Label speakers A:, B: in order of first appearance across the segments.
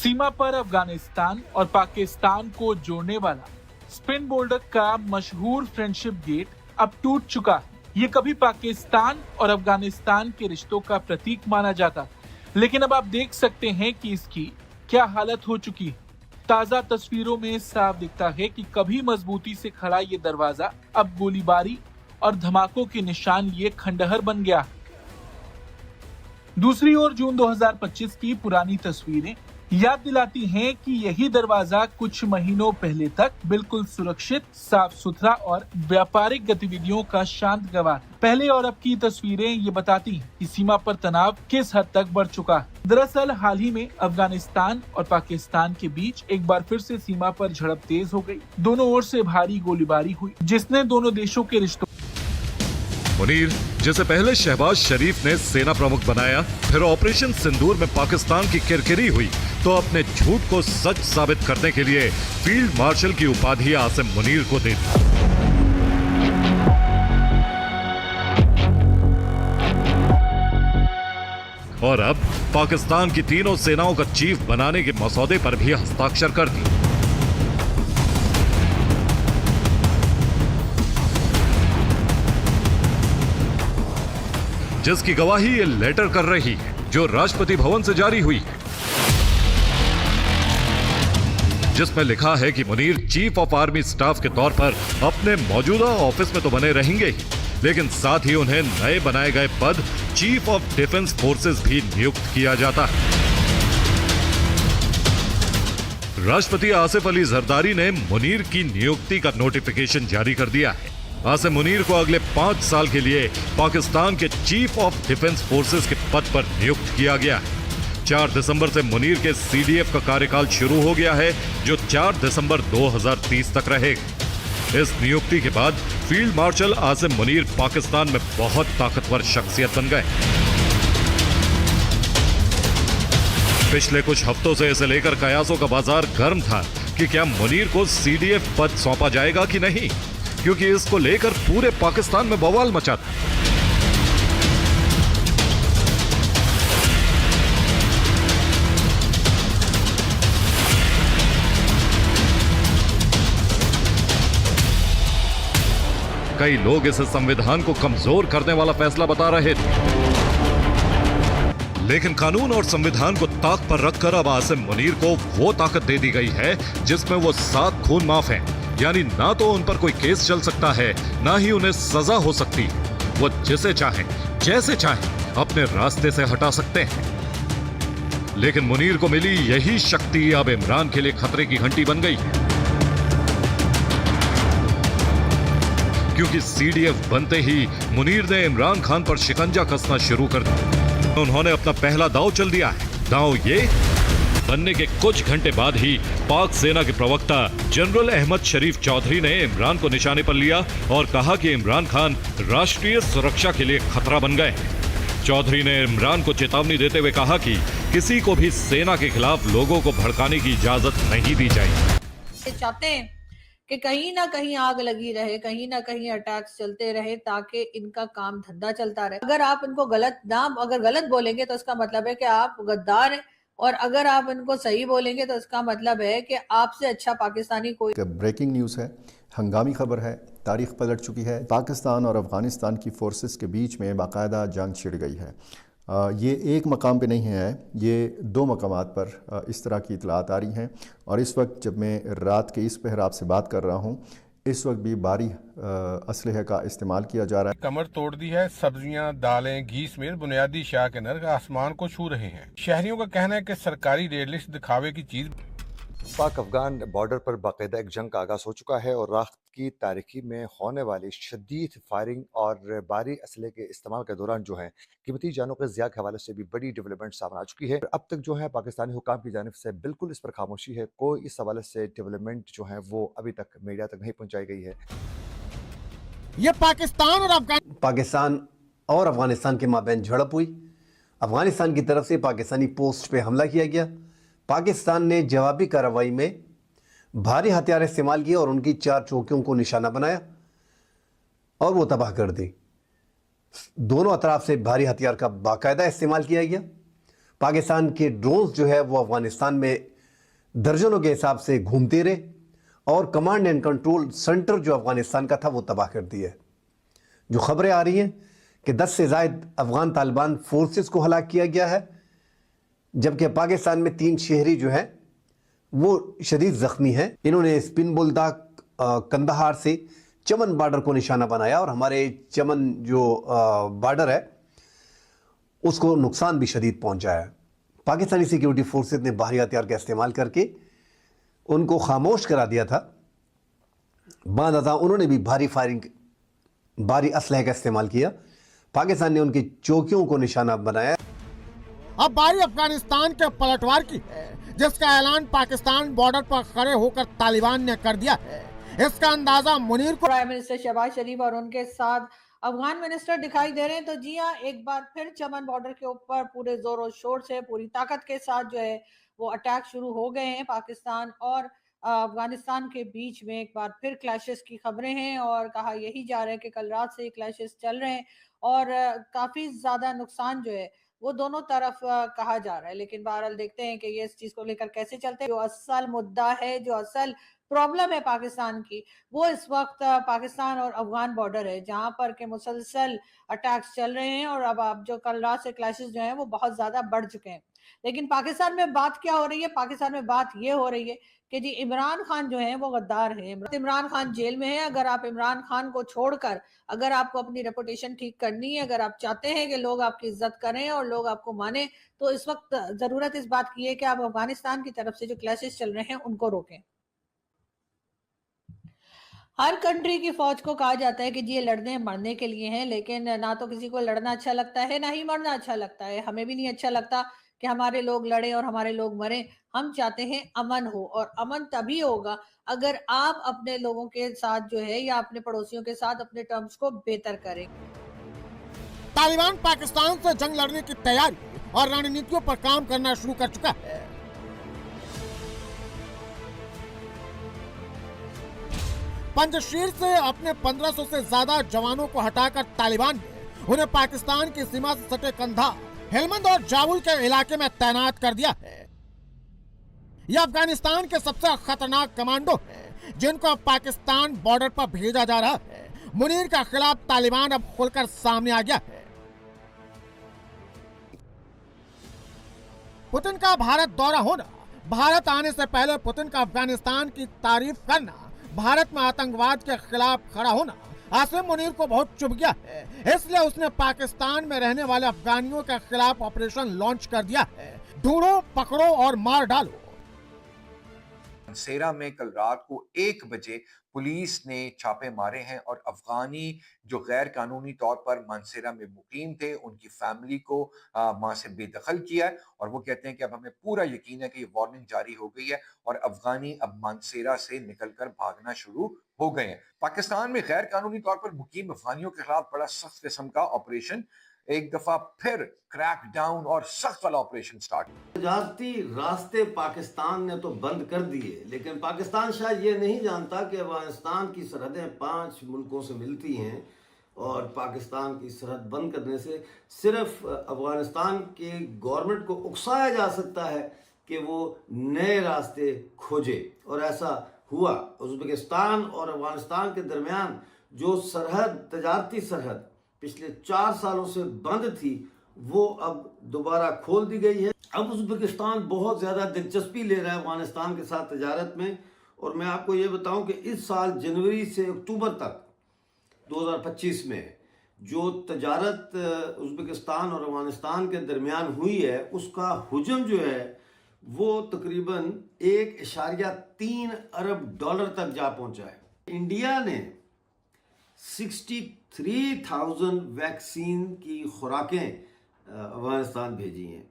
A: सीमा पर अफगानिस्तान और पाकिस्तान को जोड़ने वाला स्पिन बोर्डर का मशहूर फ्रेंडशिप गेट अब टूट चुका है। ये कभी पाकिस्तान और अफगानिस्तान के रिश्तों का प्रतीक माना जाता, लेकिन अब आप देख सकते हैं कि इसकी क्या हालत हो चुकी है। ताजा तस्वीरों में साफ दिखता है कि कभी मजबूती से खड़ा ये दरवाजा अब गोलीबारी और धमाकों के निशान ये खंडहर बन गया। दूसरी ओर जून 2025 की पुरानी तस्वीरें याद दिलाती हैं कि यही दरवाजा कुछ महीनों पहले तक बिल्कुल सुरक्षित, साफ सुथरा और व्यापारिक गतिविधियों का शांत गवाह। पहले और अब की तस्वीरें ये बताती हैं कि सीमा पर तनाव किस हद तक बढ़ चुका है। दरअसल हाल ही में अफगानिस्तान और पाकिस्तान के बीच एक बार फिर से सीमा पर झड़प तेज हो गई। दोनों ओर से भारी गोलीबारी हुई, जिसने दोनों देशों के रिश्तों
B: मुनीर, जिसे पहले शहबाज शरीफ ने सेना प्रमुख बनाया, फिर ऑपरेशन सिंदूर में पाकिस्तान की किरकिरी हुई, तो अपने झूठ को सच साबित करने के लिए फील्ड मार्शल की उपाधि आसिम मुनीर को दे दी। और अब पाकिस्तान की तीनों सेनाओं का चीफ बनाने के मसौदे पर भी हस्ताक्षर कर दिए। जिसकी गवाही ये लेटर कर रही है, जो राष्ट्रपति भवन से जारी हुई है, जिसमें लिखा है कि Munir chief of army staff के तौर पर अपने मौजूदा ऑफिस में तो बने रहेंगे ही, लेकिन साथ ही उन्हें नए बनाए गए पद चीफ ऑफ डिफेंस फोर्सेस भी नियुक्त किया जाता है। राष्ट्रपति आसिफ अली जरदारी ने मुनीर की नियुक्ति का नोटिफिकेशन जारी कर दिया है। आसिम मुनीर को अगले 5 साल के लिए पाकिस्तान के चीफ ऑफ डिफेंस फोर्सेस के पद पर नियुक्त किया गया है। 4 दिसंबर से मुनीर के सीडीएफ का कार्यकाल शुरू हो गया है, जो 4 दिसंबर 2030 तक रहेगा। इस नियुक्ति के बाद फील्ड मार्शल आसिम मुनीर पाकिस्तान में बहुत ताकतवर शख्सियत बन गए। पिछले कुछ हफ्तों से इसे लेकर कयासों का बाजार गर्म था कि क्या मुनीर को सीडीएफ पद सौंपा जाएगा कि नहीं, क्योंकि इसको लेकर पूरे पाकिस्तान में बवाल मचा था। कई लोग इसे संविधान को कमजोर करने वाला फैसला बता रहे थे, लेकिन कानून और संविधान को ताक पर रखकर अब आसिम मुनीर को वो ताकत दे दी गई है जिसमें वो 7 खून माफ हैं। यानी ना तो उन पर कोई केस चल सकता है, ना ही उन्हें सजा हो सकती। वो जिसे चाहें, जैसे चाहें अपने रास्ते से हटा सकते हैं। लेकिन मुनीर को मिली यही शक्ति अब इमरान के लिए खतरे की घंटी बन गई है, क्योंकि सीडीएफ बनते ही मुनीर ने इमरान खान पर शिकंजा कसना शुरू कर दिया। उन्होंने अपना पहला दांव चल दिया है। दांव ये बनने के कुछ घंटे बाद ही पाक सेना के प्रवक्ता जनरल अहमद शरीफ चौधरी ने इमरान को निशाने पर लिया और कहा कि इमरान खान राष्ट्रीय सुरक्षा के लिए खतरा बन गए। चौधरी ने इमरान को चेतावनी देते हुए कहा कि किसी को भी सेना के खिलाफ लोगों को भड़काने की इजाजत नहीं दी जाएगी।
C: चाहते हैं कि कहीं ना कहीं आग लगी रहे, कहीं ना कहीं अटैक्स चलते रहे, ताकि इनका काम धंधा चलता रहे। अगर आप इनको गलत बोलेंगे तो इसका मतलब है कि आप गद्दार हैं, और अगर आप इनको सही बोलेंगे तो इसका मतलब है कि आपसे अच्छा पाकिस्तानी कोई।
D: ब्रेकिंग न्यूज़ है, हंगामी खबर है, तारीख पलट चुकी है। पाकिस्तान और अफगानिस्तान की फोर्सेस के बीच में बाकायदा जंग छिड़ गई है। ये एक मकाम पे नहीं है, ये 2 मकामात पर इस तरह की इतलात आ रही हैं। और इस वक्त जब मैं रात के इस पहर आपसे बात कर रहा हूँ, इस वक्त भी भारी असलहे का इस्तेमाल किया जा रहा है।
E: कमर तोड़ दी है। सब्जियां, दालें, घी समेत बुनियादी अशिया के नर्ख आसमान को छू रहे हैं। शहरियों का कहना है कि सरकारी रेट लिस्ट दिखावे की चीज।
F: पाक अफगान बॉर्डर पर बाकायदा एक जंग का आगाज हो चुका है और रात की तारीकी में होने वाली शदीद फायरिंग और भारी असले के इस्तेमाल के दौरान जो है कीमती जानों के ज़िया के हवाले से भी बड़ी डेवलपमेंट सामने आ चुकी है। अब तक जो है पाकिस्तानी हुकाम की जानिब से बिल्कुल इस पर खामोशी है। कोई इस हवाले से डेवलपमेंट जो है वो अभी तक मीडिया तक नहीं पहुँचाई गई है।
G: ये पाकिस्तान और अफगानिस्तान के माबैन झड़प हुई। अफगानिस्तान की तरफ से पाकिस्तानी पोस्ट पे हमला किया गया। पाकिस्तान ने जवाबी कार्रवाई में भारी हथियार इस्तेमाल किए और उनकी 4 चौकियों को निशाना बनाया और वो तबाह कर दी। दोनों अतराफ से भारी हथियार का बाकायदा इस्तेमाल किया गया। पाकिस्तान के ड्रोन्स जो है वो अफगानिस्तान में दर्जनों के हिसाब से घूमते रहे और कमांड एंड कंट्रोल सेंटर जो अफगानिस्तान का था वो तबाह कर दिया। जो खबरें आ रही हैं कि 10 से ज़ायद अफगान तालिबान फोर्सेस को हलाक किया गया है, जबकि पाकिस्तान में 3 शहरी जो हैं वो शदीद ज़ख्मी हैं। इन्होंने स्पिन बुलदा कंदहार से चमन बॉर्डर को निशाना बनाया और हमारे चमन जो बॉर्डर है उसको नुकसान भी शदीद पहुंचाया। पाकिस्तानी सिक्योरिटी फोर्सेस ने बाहरी हथियार का इस्तेमाल करके उनको खामोश करा दिया था। बाद अज़ा उन्होंने भी भारी असलहे का इस्तेमाल किया। पाकिस्तान ने उनकी चौकियों को निशाना बनाया।
H: अब बारी अफगानिस्तान के पलटवार की है, जिसका ऐलान पाकिस्तान बॉर्डर पर खड़े होकर तालिबान ने कर दिया है। इसका अंदाजा मुनीर को
C: प्राइम मिनिस्टर शहबाज शरीफ और उनके साथ अफगान मिनिस्टर दिखाई दे रहे हैं। तो जी हाँ, एक बार फिर चमन बॉर्डर के ऊपर पूरे जोर और शोर से पूरी ताकत के साथ जो है वो अटैक शुरू हो गए हैं। पाकिस्तान और अफगानिस्तान के बीच में एक बार फिर क्लैशेस की खबरें हैं और कहा यही जा रहा है कि कल रात से क्लैशेस चल रहे हैं और काफी ज्यादा नुकसान जो है वो दोनों तरफ कहा जा रहा है। लेकिन बहरहाल देखते हैं कि ये इस चीज को लेकर कैसे चलते हैं। जो असल मुद्दा है, जो असल प्रॉब्लम है पाकिस्तान की, वो इस वक्त पाकिस्तान और अफगान बॉर्डर है, जहां पर के मुसलसल अटैक्स चल रहे हैं और अब जो कल रात से क्लैशेस जो हैं वो बहुत ज्यादा बढ़ चुके हैं। लेकिन पाकिस्तान में बात क्या हो रही है? पाकिस्तान में बात ये हो रही है कि जी इमरान खान जो है वो गद्दार है। इमरान खान जेल में है। अगर आप इमरान खान को छोड़कर, अगर आपको अपनी रेपुटेशन ठीक करनी है, अगर आप चाहते हैं कि लोग आपकी इज्जत करें और लोग आपको माने, तो इस वक्त जरूरत इस बात की है कि आप अफगानिस्तान की तरफ से जो क्लैशेस चल रहे हैं उनको रोकें। हर कंट्री की फौज को कहा जाता है कि जी ये लड़ने मरने के लिए हैं, लेकिन ना तो किसी को लड़ना अच्छा लगता है, ना ही मरना अच्छा लगता है। हमें भी नहीं अच्छा लगता कि हमारे लोग लड़े और हमारे लोग मरे। हम चाहते हैं अमन हो, और अमन तभी होगा अगर आप अपने लोगों के साथ जो है या अपने पड़ोसियों के साथ अपने टर्म्स को बेहतर करें।
H: तालिबान पाकिस्तान से जंग लड़ने की तैयारी और रणनीतियों पर काम करना शुरू कर चुका है। पंजशीर से अपने 1500 से ज्यादा जवानों को हटाकर तालिबान ने उन्हें पाकिस्तान की सीमा से सटे कंधा, हेलमंद और जाबुल के इलाके में तैनात कर दिया है। यह अफगानिस्तान के सबसे खतरनाक कमांडो हैं, जिनको अब पाकिस्तान बॉर्डर पर भेजा जा रहा है। मुनीर के खिलाफ तालिबान अब खुलकर सामने आ गया है। पुतिन का भारत दौरा होना, भारत आने से पहले पुतिन का अफगानिस्तान की तारीफ करना, भारत में आतंकवाद के खिलाफ खड़ा होना आसिम मुनीर को बहुत चुभ गया है। इसलिए उसने पाकिस्तान में रहने वाले अफगानियों के खिलाफ ऑपरेशन लॉन्च कर दिया है। ढूंढो, पकड़ो और मार डालो।
I: मानसेरा में कल रात को 1 बजे पुलिस ने छापे मारे हैं और अफगानी जो गैर कानूनी तौर पर मानसेरा में मुकीम थे उनकी फैमिली को वहां से बेदखल किया है। और वो कहते हैं कि अब हमें पूरा यकीन है कि ये वार्निंग जारी हो गई है और अफगानी अब मानसेरा से निकलकर भागना शुरू हो गए हैं। पाकिस्तान में गैर कानूनी तौर पर मुकीम अफगानियों के खिलाफ बड़ा सख्त किस्म का ऑपरेशन, एक दफा फिर क्रैक डाउन और सख्त वाला ऑपरेशन स्टार्ट।
J: तजारती रास्ते पाकिस्तान ने तो बंद कर दिए, लेकिन पाकिस्तान शायद ये नहीं जानता कि अफगानिस्तान की सरहदें 5 मुल्कों से मिलती हैं और पाकिस्तान की सरहद बंद करने से सिर्फ अफगानिस्तान के गवर्नमेंट को उकसाया जा सकता है कि वो नए रास्ते खोजे। और ऐसा हुआ। उज़्बेकिस्तान और अफगानिस्तान के दरमियान जो सरहद, तजारती सरहद पिछले 4 सालों से बंद थी, वो अब दोबारा खोल दी गई है। अब उज़्बेकिस्तान बहुत ज़्यादा दिलचस्पी ले रहा है अफगानिस्तान के साथ तजारत में। और मैं आपको ये बताऊं कि इस साल जनवरी से अक्टूबर तक 2025 में जो तजारत उज़्बेकिस्तान और अफगानिस्तान के दरमियान हुई है, उसका हुजम जो है वो तकरीबन $1.3 अरब तक जा पहुंचा है। इंडिया ने 63,000 वैक्सीन की खुराकें अफगानिस्तान भेजी हैं।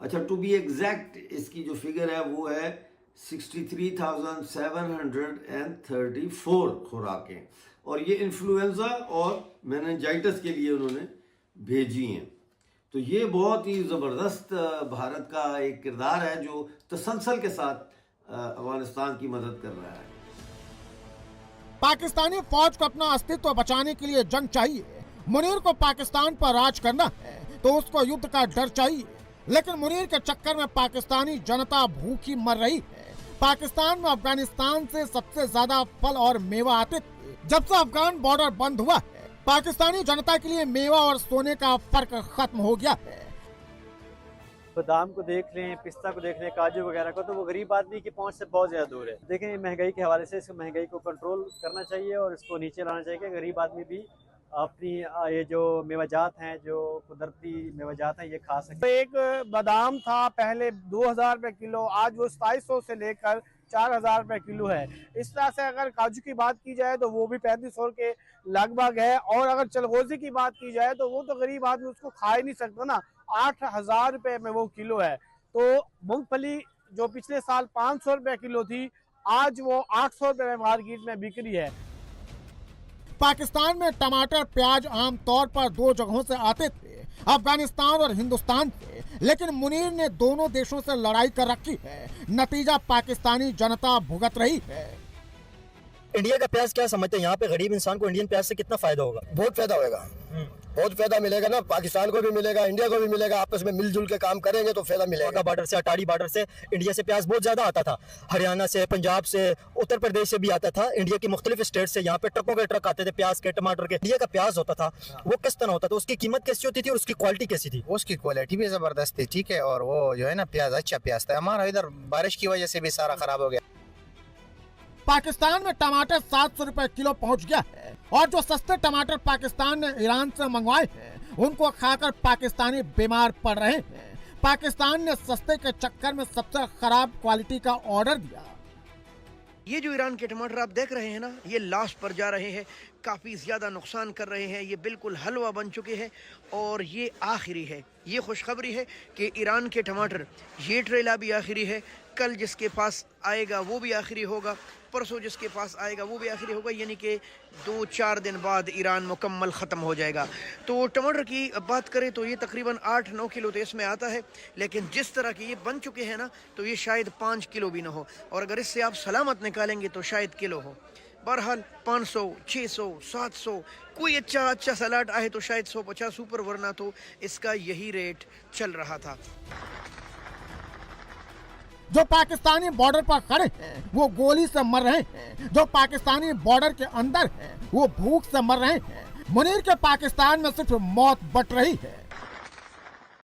J: अच्छा, टू बी एग्जैक्ट इसकी जो फिगर है वो है 63,734 खुराकें, और ये इन्फ्लुएंजा और मेनिंजाइटिस के लिए उन्होंने भेजी हैं। तो ये बहुत ही ज़बरदस्त भारत का एक किरदार है जो तसलसल के साथ अफगानिस्तान की मदद कर रहा है।
H: पाकिस्तानी फौज को अपना अस्तित्व बचाने के लिए जंग चाहिए। मुनीर को पाकिस्तान पर राज करना है तो उसको युद्ध का डर चाहिए, लेकिन मुनीर के चक्कर में पाकिस्तानी जनता भूखी मर रही है। पाकिस्तान में अफगानिस्तान से सबसे ज्यादा फल और मेवा आते थे। जब से अफगान बॉर्डर बंद हुआ है, पाकिस्तानी जनता के लिए मेवा और सोने का फर्क खत्म हो गया है।
K: बादाम को देख लें, पिस्ता को देख लें, काजू वगैरह को, तो वो गरीब आदमी की पहुंच से बहुत ज़्यादा दूर है। देखें, महंगाई के हवाले से इसको महंगाई को कंट्रोल करना चाहिए और इसको नीचे लाना चाहिए कि गरीब आदमी भी अपनी ये जो मेवाजात हैं, जो कुदरती मेवाजात हैं, ये खा सके।
L: एक बादाम था पहले 2000 रुपये किलो, आज वो 2700 से लेकर 4000 रुपये किलो है। इस तरह से अगर काजू की बात की जाए तो वो भी 3500 के लगभग है, और अगर चलगोजी की बात की जाए तो वो तो गरीब आदमी उसको खा ही नहीं सकता ना, 8000 रुपये में वो किलो है। तो मूंगफली जो पिछले साल 500 रुपये किलो थी, आज वो 800 रुपये में मार्केट में बिक रही है।
H: पाकिस्तान में टमाटर प्याज आमतौर पर दो जगहों से आते थे, अफगानिस्तान और हिंदुस्तान से, लेकिन मुनीर ने दोनों देशों से लड़ाई कर रखी है। नतीजा पाकिस्तानी जनता भुगत रही है।
M: इंडिया का प्याज क्या समझते हैं? यहाँ पे गरीब इंसान को इंडियन प्याज से कितना फायदा होगा?
N: बहुत फायदा होगा, बहुत फायदा मिलेगा ना, पाकिस्तान को भी मिलेगा, इंडिया को भी मिलेगा। आपस में मिलजुल के काम करेंगे तो फायदा मिलेगा।
M: बॉर्डर से, अटारी बॉर्डर से इंडिया से प्याज बहुत ज्यादा आता था, हरियाणा से, पंजाब से, उत्तर प्रदेश से भी आता था। इंडिया की मुख्तलिफ स्टेट से यहाँ पे ट्रकों के ट्रक आते थे प्याज के, टमाटर के। इंडिया का प्याज होता था, वो किस तरह होता था, उसकी कीमत कैसी होती थी और उसकी क्वालिटी कैसी थी?
N: उसकी क्वालिटी भी जबरदस्त थी, ठीक है, और वो जो है ना प्याज अच्छा प्याज था। हमारा इधर बारिश की वजह से भी सारा खराब हो गया।
H: पाकिस्तान में टमाटर 700 रुपए किलो पहुंच गया है, और जो सस्ते टमाटर पाकिस्तान ने ईरान से मंगवाए हैं, उनको खाकर पाकिस्तानी बीमार पड़ रहे हैं। पाकिस्तान ने सस्ते के चक्कर में सबसे खराब क्वालिटी का ऑर्डर दिया।
O: ये जो ईरान के टमाटर आप देख रहे हैं ना, ये लाश पर जा रहे हैं, काफ़ी ज़्यादा नुकसान कर रहे हैं, ये बिल्कुल हलवा बन चुके हैं, और ये आखिरी है। ये खुशखबरी है कि ईरान के टमाटर, ये ट्रेला भी आखिरी है, कल जिसके पास आएगा वो भी आखिरी होगा, परसों जिसके पास आएगा वो भी आखिरी होगा, यानी कि 2-4 दिन बाद ईरान मुकम्मल ख़त्म हो जाएगा। तो टमाटर की बात करें तो ये तकरीबन 8-9 किलो तो इसमें आता है, लेकिन जिस तरह के ये बन चुके हैं ना, तो ये शायद 5 किलो भी ना हो, और अगर इससे आप सलामत निकालेंगे तो शायद किलो हो। बहरहाल 500, 600, 700, कोई अच्छा सलाद आए तो शायद 150 ऊपर, वरना तो इसका यही रेट चल रहा था।
H: जो पाकिस्तानी बॉर्डर पर खड़े हैं वो गोली से मर रहे हैं, जो पाकिस्तानी बॉर्डर के अंदर हैं वो भूख से मर रहे हैं। मुनीर के पाकिस्तान में सिर्फ मौत बट रही है।